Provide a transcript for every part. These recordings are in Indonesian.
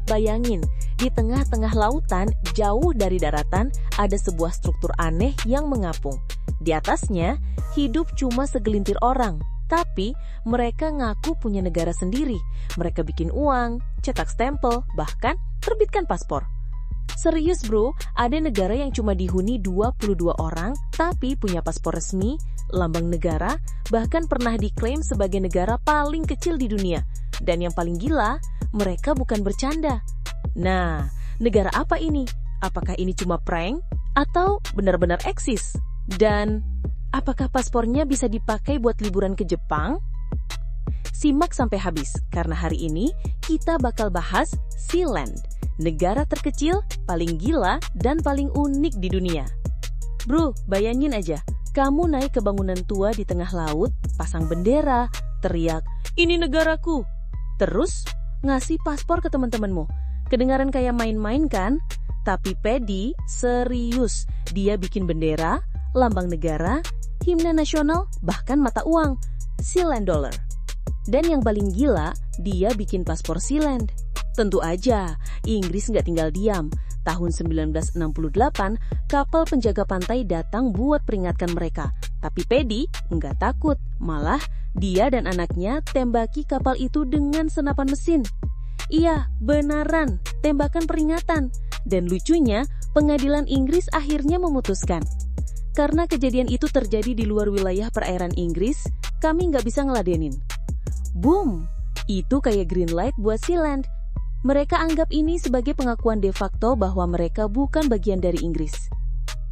Bayangin, di tengah-tengah lautan, jauh dari daratan, ada sebuah struktur aneh yang mengapung. Di atasnya, hidup cuma segelintir orang. Tapi, mereka ngaku punya negara sendiri. Mereka bikin uang, cetak stempel, bahkan terbitkan paspor. Serius bro, ada negara yang cuma dihuni 22 orang, tapi punya paspor resmi, lambang negara, bahkan pernah diklaim sebagai negara paling kecil di dunia. Dan yang paling gila, mereka bukan bercanda. Nah, negara apa ini? Apakah ini cuma prank? Atau benar-benar eksis? Dan apakah paspornya bisa dipakai buat liburan ke Jepang? Simak sampai habis, karena hari ini kita bakal bahas Sealand, negara terkecil, paling gila, dan paling unik di dunia. Bro, bayangin aja, kamu naik ke bangunan tua di tengah laut, pasang bendera, teriak, "Ini negaraku!" Terus, ngasih paspor ke teman-temanmu. Kedengaran kayak main-main kan? Tapi Paddy serius. Dia bikin bendera, lambang negara, himne nasional, bahkan mata uang, Sealand dollar. Dan yang paling gila, dia bikin paspor Sealand. Tentu aja, Inggris nggak tinggal diam. Tahun 1968, kapal penjaga pantai datang buat peringatkan mereka. Tapi Paddy nggak takut, malah dia dan anaknya tembaki kapal itu dengan senapan mesin. Iya, beneran, tembakan peringatan. Dan lucunya, pengadilan Inggris akhirnya memutuskan. Karena kejadian itu terjadi di luar wilayah perairan Inggris, kami nggak bisa ngeladenin. Boom! Itu kayak green light buat Sealand. Mereka anggap ini sebagai pengakuan de facto bahwa mereka bukan bagian dari Inggris.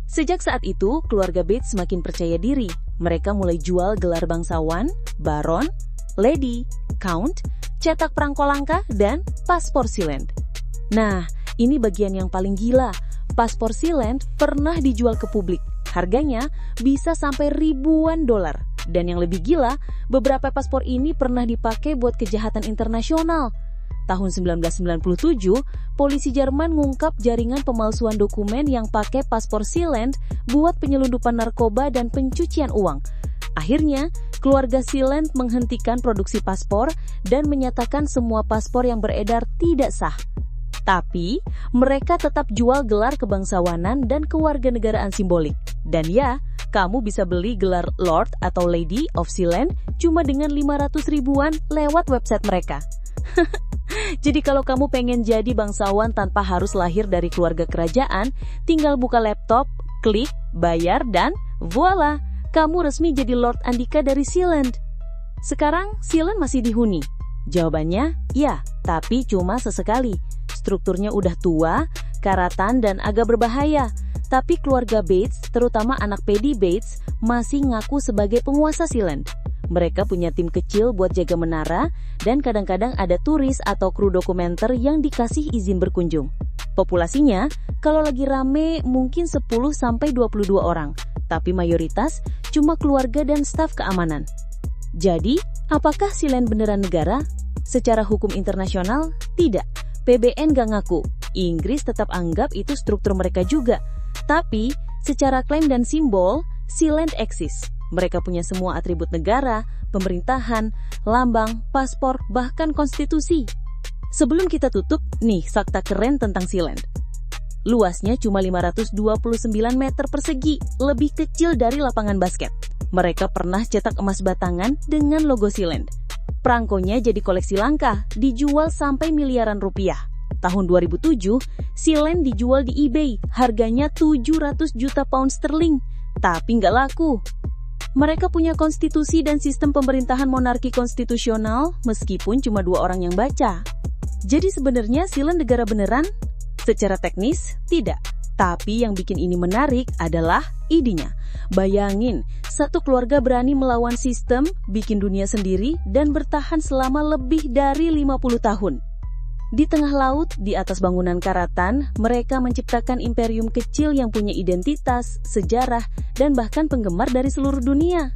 Sejak saat itu, keluarga Bates semakin percaya diri. Mereka mulai jual gelar bangsawan, baron, lady, count, cetak perangko langka, dan paspor Sealand. Nah, ini bagian yang paling gila. Paspor Sealand pernah dijual ke publik. Harganya bisa sampai ribuan dolar. Dan yang lebih gila, beberapa paspor ini pernah dipakai buat kejahatan internasional. Tahun 1997, polisi Jerman ngungkap jaringan pemalsuan dokumen yang pakai paspor Sealand buat penyelundupan narkoba dan pencucian uang. Akhirnya, keluarga Sealand menghentikan produksi paspor dan menyatakan semua paspor yang beredar tidak sah. Tapi, mereka tetap jual gelar kebangsawanan dan kewarganegaraan simbolik. Dan ya, kamu bisa beli gelar Lord atau Lady of Sealand cuma dengan 500 ribuan lewat website mereka. Jadi kalau kamu pengen jadi bangsawan tanpa harus lahir dari keluarga kerajaan, tinggal buka laptop, klik, bayar, dan voila, kamu resmi jadi Lord Andika dari Sealand. Sekarang, Sealand masih dihuni? Jawabannya, ya, tapi cuma sesekali. Strukturnya udah tua, karatan, dan agak berbahaya. Tapi keluarga Bates, terutama anak Paddy Bates, masih ngaku sebagai penguasa Sealand. Mereka punya tim kecil buat jaga menara, dan kadang-kadang ada turis atau kru dokumenter yang dikasih izin berkunjung. Populasinya, kalau lagi rame mungkin 10-22 orang, tapi mayoritas cuma keluarga dan staf keamanan. Jadi, apakah Sealand beneran negara? Secara hukum internasional, tidak. PBN gak ngaku, Inggris tetap anggap itu struktur mereka juga. Tapi, secara klaim dan simbol, Sealand eksis. Mereka punya semua atribut negara, pemerintahan, lambang, paspor, bahkan konstitusi. Sebelum kita tutup, nih fakta keren tentang Sealand. Luasnya cuma 529 meter persegi, lebih kecil dari lapangan basket. Mereka pernah cetak emas batangan dengan logo Sealand. Perangkonya jadi koleksi langka, dijual sampai miliaran rupiah. Tahun 2007, Sealand dijual di eBay, harganya 700 juta pound sterling, tapi nggak laku. Mereka punya konstitusi dan sistem pemerintahan monarki konstitusional, meskipun cuma 2 orang yang baca. Jadi sebenarnya Sealand negara beneran? Secara teknis, tidak. Tapi yang bikin ini menarik adalah idenya. Bayangin, satu keluarga berani melawan sistem, bikin dunia sendiri, dan bertahan selama lebih dari 50 tahun. Di tengah laut, di atas bangunan karatan, mereka menciptakan imperium kecil yang punya identitas, sejarah, dan bahkan penggemar dari seluruh dunia.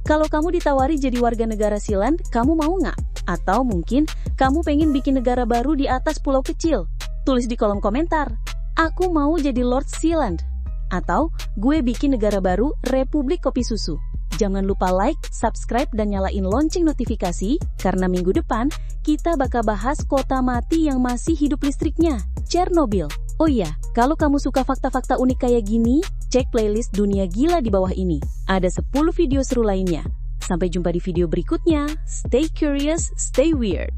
Kalau kamu ditawari jadi warga negara Sealand, kamu mau nggak? Atau mungkin kamu pengen bikin negara baru di atas pulau kecil? Tulis di kolom komentar, aku mau jadi Lord Sealand. Atau gue bikin negara baru Republik Kopi Susu. Jangan lupa like, subscribe, dan nyalain lonceng notifikasi, karena minggu depan kita bakal bahas kota mati yang masih hidup listriknya, Chernobyl. Oh iya, kalau kamu suka fakta-fakta unik kayak gini, cek playlist Dunia Gila di bawah ini. Ada 10 video seru lainnya. Sampai jumpa di video berikutnya. Stay curious, stay weird.